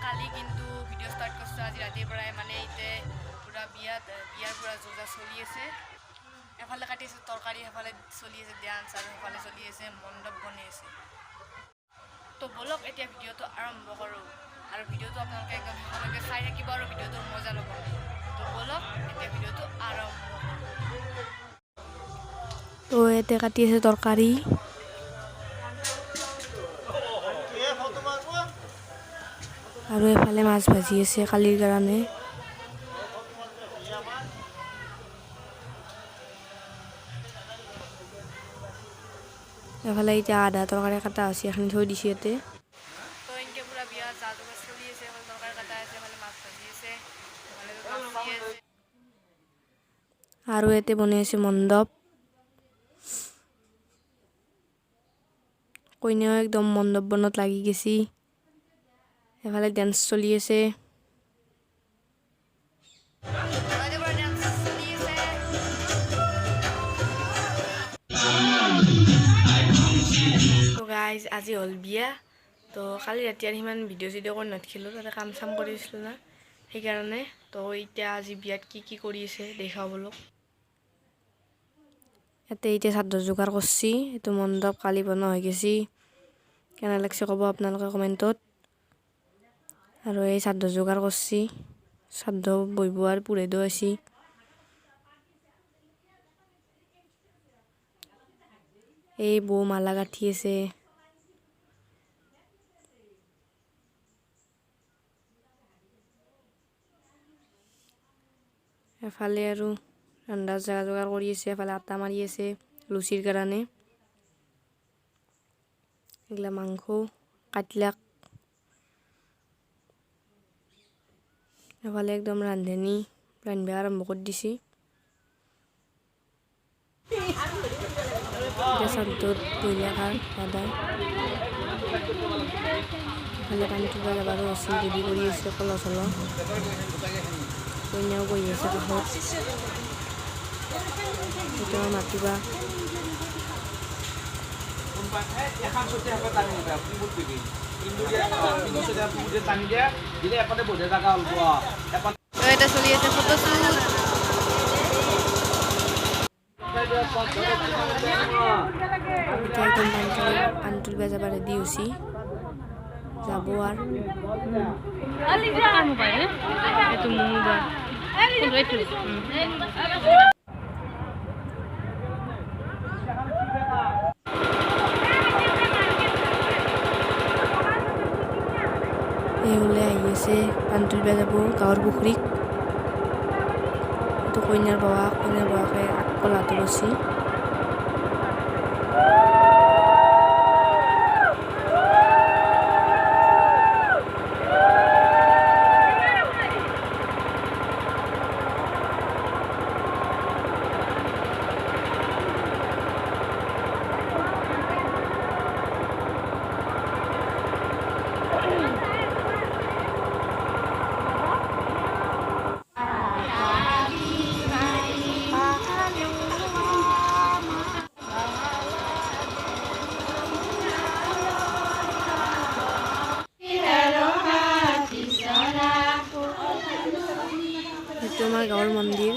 কালি কিন্তু video' start কৰিছোঁ আজি ৰাতিৰ পৰাই মানে এতিয়া পুৰা বিয়াৰ পুৰা যোজা চলি আছে এফালে কাটি আছে তৰকাৰী এফালে চলি আছে ডান্স আৰু এফালে চলি আছে মণ্ডপ বনি আছে তো বলক এতিয়া ভিডিঅ'টো আৰম্ভ কৰোঁ আৰু ভিডিঅ'টো আপোনালোকে একদম শেষলৈকে চাই থাকিব আৰু ভিডিঅ'টোৰ মজা ল'ব তো বলক এতিয়া ভিডিঅ'টো আৰম্ভ তো এতিয়া কাটি আছে তৰকাৰী আৰু এফালে মাছ ভাজি আছে কালিৰ কাৰণে এফালে এতিয়া আধা তৰকাৰী কাটা হৈছে এখিনি থৈ দিছে ইয়াতে তো এনেকৈ পুৰা বিয়া যা যোগাৰ চলি আছে এফালে তৰকাৰী কাটা আছে এফালে মাছ ভাজি আছে আৰু ইয়াতে বনাই আছে মণ্ডপ কইনাও একদম মণ্ডপ বনত লাগি গেছি এফালে ডান্স চলি আছে তো গাইজ আজি হ'ল বিয়া তো কালি ৰাতি আৰু সিমান ভিডিঅ' চিডিঅ' কৰি নাথাকিলোঁ তাতে কাম চাম কৰিছিলোঁ না সেইকাৰণে তো এতিয়া আজি বিয়াত কি কৰি আছে দেখা বলক ইয়াতে এতিয়া চাদৰ যোগাৰ কৰিছি এইটো মণ্ডপ কালি বনোৱা হৈ গেছি কেনে লাগছে ক'ব আপোনালোকে কমেণ্টত আৰু এই চাদৰ যোগাৰ কৰিছি চাদৰ বহিব আৰু পুৰাই দোৱাইছি এই বৌ মালা গাঁঠি আছে এফালে আৰু ৰন্ধাৰ জেগা যোগাৰ কৰি আছে এফালে আটা মাৰি আছে লুচিৰ কাৰণে এগিলা মাংস কাটলাক এফালে একদম ৰান্ধনি ৰান্ধিব আৰম্ভ কৰি দিছি চাদত বহিলা খাৰ দাদা এফালে পানী তুলিব যাবাৰো আছে ৰেডি কৰি আছে কলহ চলহ কইনাও বহি আছে কাষত এতিয়া মাতিবা এটা চলি আছে ফটোশ্বুট একদম পানী তুলিব যাব ৰেডি হৈছি যাব আৰু এই ওলাই আহি আছে পানী তুলিব যাব গাঁৱৰ পুখুৰীত এইটো কইনাৰ বাবাকে কলাটো লৈছি আমাৰ গাঁৱৰ মন্দিৰ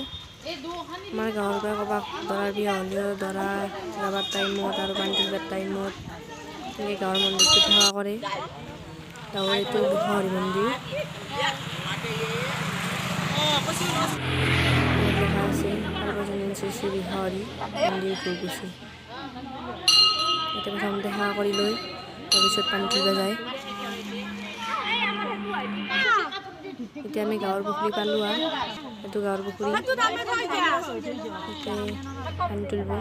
আমাৰ গাঁৱৰ পৰা ক'ৰবাত দৰাৰ বিয়া হ'লেও দৰা যাবাৰ টাইমত আৰু পানী তুলিবাৰ টাইমত এনেকৈ গাঁৱৰ মন্দিৰটো সেৱা কৰে গাঁৱৰ এইটো হৰি মন্দিৰ লেখা আছে সাৰ্বজনীন শ্ৰী শ্ৰী হৰি মন্দিৰ গৈছে ইয়াতে প্ৰথমতে সেৱা কৰি লৈ তাৰপিছত পানী তুলিব যায় এতিয়া আমি গাঁৱৰ পুখুৰী পালোঁ আৰু এইটো গাঁৱৰ পুখুৰী পানী তুলিব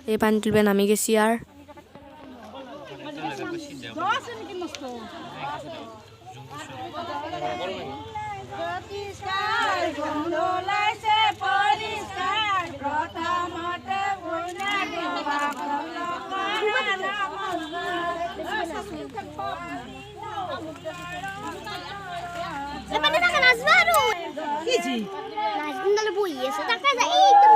এই পানী তুলিব নামি গেছি আৰু Nasdun dalam buih, setakkan saya itu.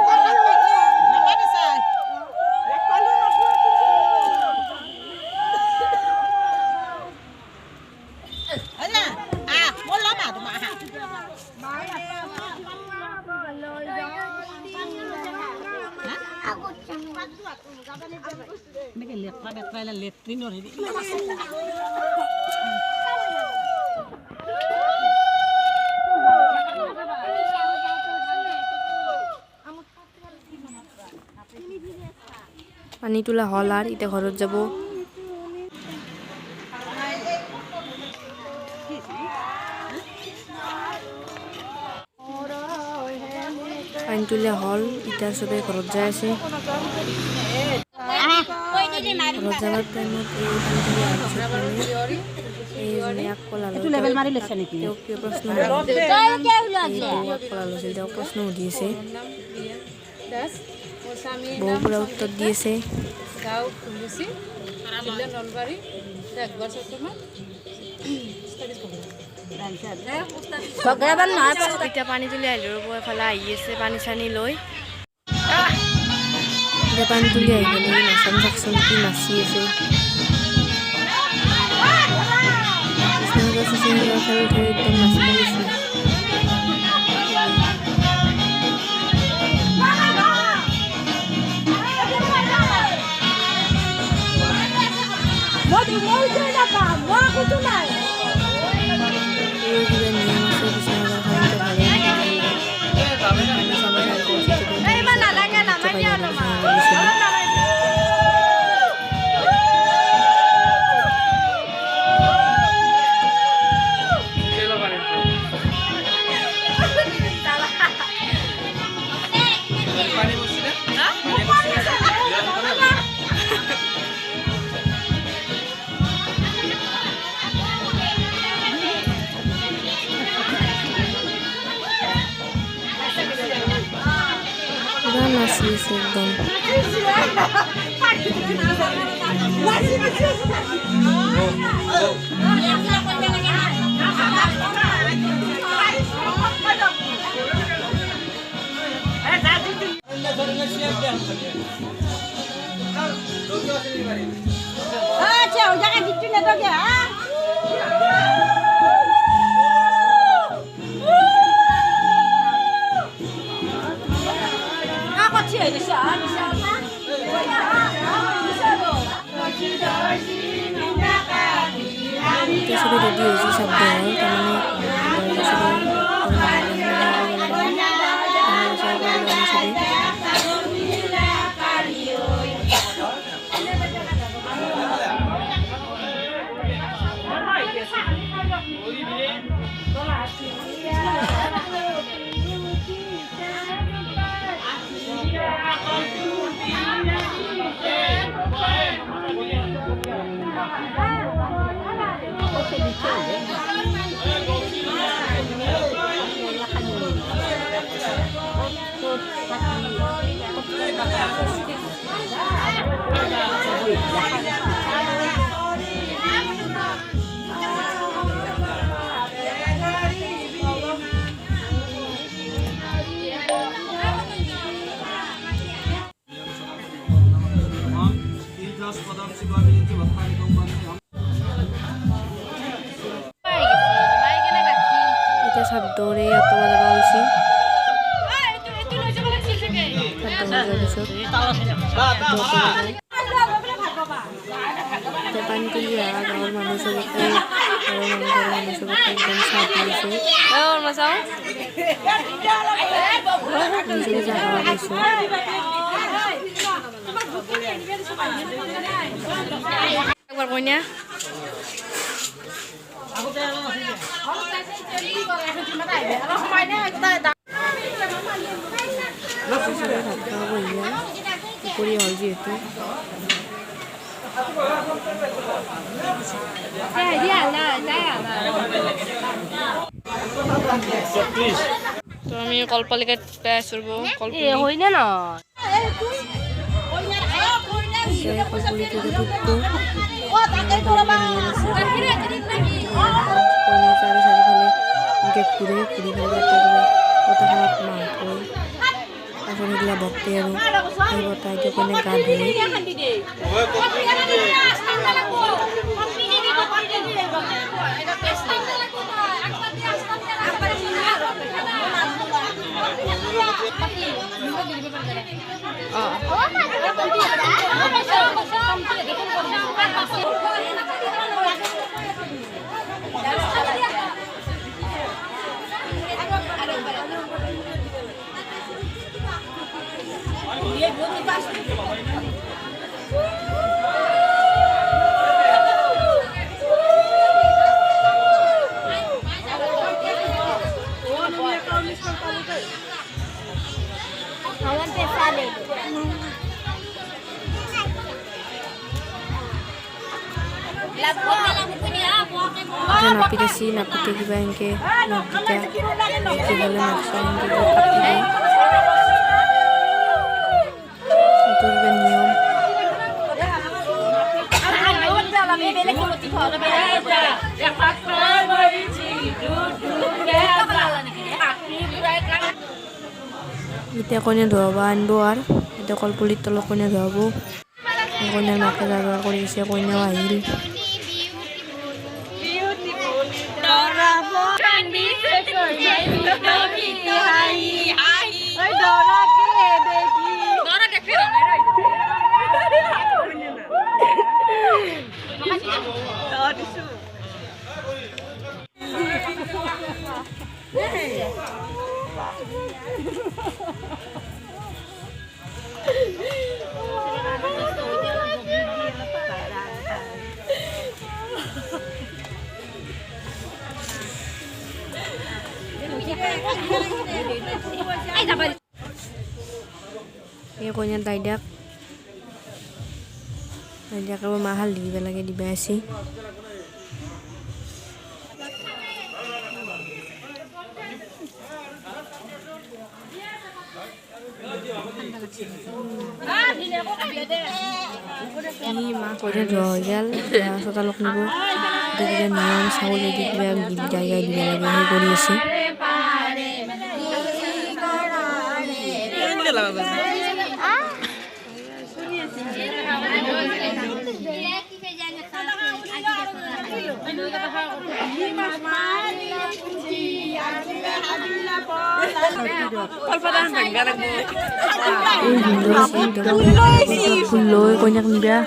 এনেকৈ লেতেৰা বেতৰাইলে লেট্ৰিনৰ হেৰি পানী তোলা হ'ল আৰু এতিয়া ঘৰত যাব। পানী তোলা হ'ল, এতিয়া চবে ঘৰত যাই আছে। ঘৰত যাবৰ টাইমত এইজনী আগ পলালো। তেওঁক কিয় প্ৰশ্ন তেওঁক প্ৰশ্ন সুধি আছে। বৌ পুৰা উত্তৰ দি আছে। এতিয়া পানী তুলি আহিলো ৰ'ব, এফালে আহি আছে পানী চানী লৈ। এতিয়া পানী তুলি আহি গ'লে নাচান চাকচোন কি নাচি আছে। খেল উঠাই একদম নাচিব গৈছে। নাচি আছে একদম। সবে রেডি হয়েছি সব দেওয়াল এতিয়া চাদৰে আঁতৰা যাব হৈছে। পানী তুলি অহা গাঁৱৰ মানুহ চবকে একদম চাহ দিছে। একবাৰ কইনা দুপৰীয়া হ'ল যিহেতু তো আমি কলপালিকাত পাই আছো হয় না ঘূৰে ঘূৰি পতাখনত মাহ থৈ তাৰপিছত সেইগিলা বক্তি আৰু সেই বতাহ এতিয়া কোনে গা ধুই Napitasi napite kiba engke napita kibale naksa engke kapati itu kiba niyom ite konya doa anbo ar ite kol pulit tolo konya doa bu konya nakka doa kori ise konya wahil ini konya Daidak kalau mahal di lagi dibasi ini mah konya royal ya sotalok nibo dengan niam saul di dalam jaga di dalam kondisi puloy konyak nida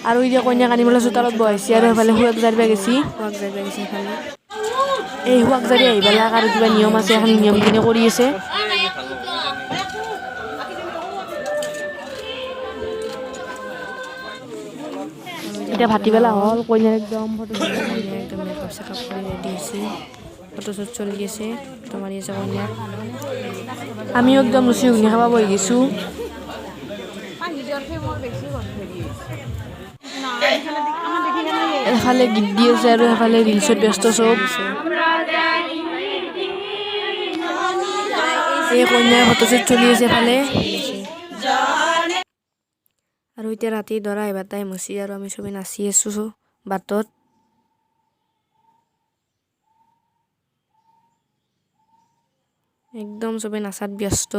Aru dia konya kan dimulai sutarot boy si ada balik huak dari bagasi huak dari ay bala karu juga niom masih han niom gini kori ese এটা ভাটিবেলা হল কইনা একদম photo একদম makeup সেকআপ করে ready হয়েছে photo shoot চলি গেছে তোমার এসে কইনা আমিও একদম লুচি ঘুগনি খাওয়া বই গেছো এফালে গীত দি আছে আৰু এফালে ৰিলছত ব্যস্ত চব এই কইনাৰ ফটো শুট চলি আছে এফালে আৰু এতিয়া ৰাতি দৰা এবাৰ টাইম হৈছে আৰু আমি সবে নাচি আছো বাটত একদম সবে নাচাত ব্যস্ত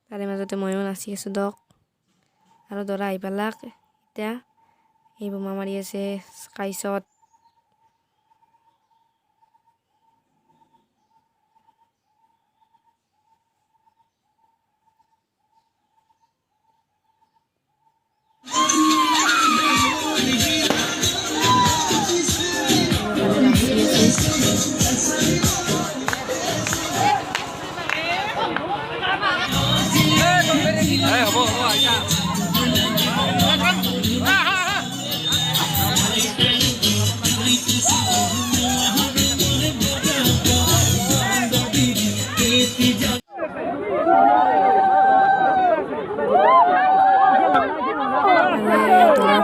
তাৰে মাজতে ময়ো নাচি আছো দক আৰু দৰা আহি পালাক এতিয়া এই বোমা মাৰি আছে স্কাইশট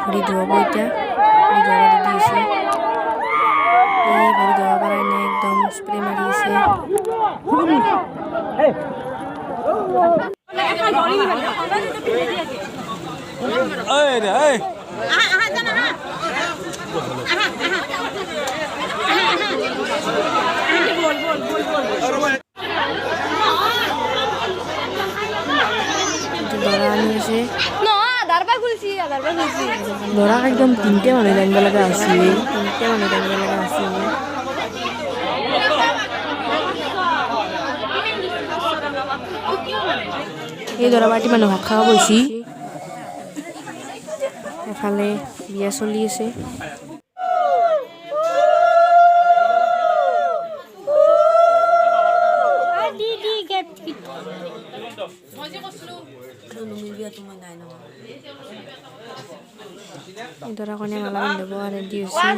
ভৰি ধুৱাব এতিয়া ভৰি ধুৱাব দি আছে এই ভৰি ধুৱাব পৰা নাই একদম স্প্ৰে মাৰি আছে দৰাক একদম 3টে মানুহ দাঙিব লগা আছিল এই দৰা পাৰ্টি মানুহ ভাত খাব বহিছি এফালে বিয়া চলি আছে এই দৰা কইনা মালা পিন্ধাব ৰেডি হৈছে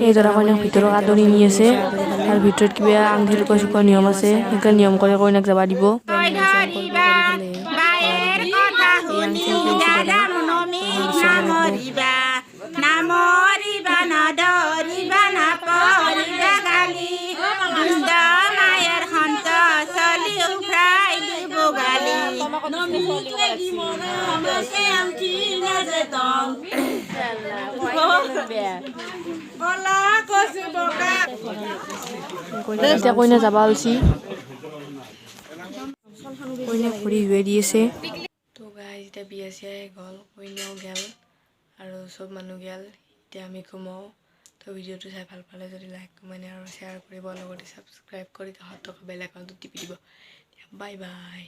এই দৰা কইনাক ভিতৰত আদৰি নি আছে আৰু ভিতৰত কিবা আঙঠি লুকুৱা নিয়ম আছে সেইকাৰণে নিয়ম কৰি কইনাক যাবা দিব এতিয়া কইনা যাবা ওলছি কইনা ঘূৰি ধুৱাই দি আছে তো গাইজ এতিয়া বিয়া চিয়াই গ'ল কইনাও গেল আৰু চব মানুহ গেল এতিয়া আমি ঘুমাওঁ তো ভিডিঅ'টো চাই ভাল পালে যদি লাইক কমেণ্ট আৰু শ্বেয়াৰ কৰিব লগতে ছাবস্ক্ৰাইব কৰি কাষত থকা বেল আইকনটো টিপি দিব বাই বাই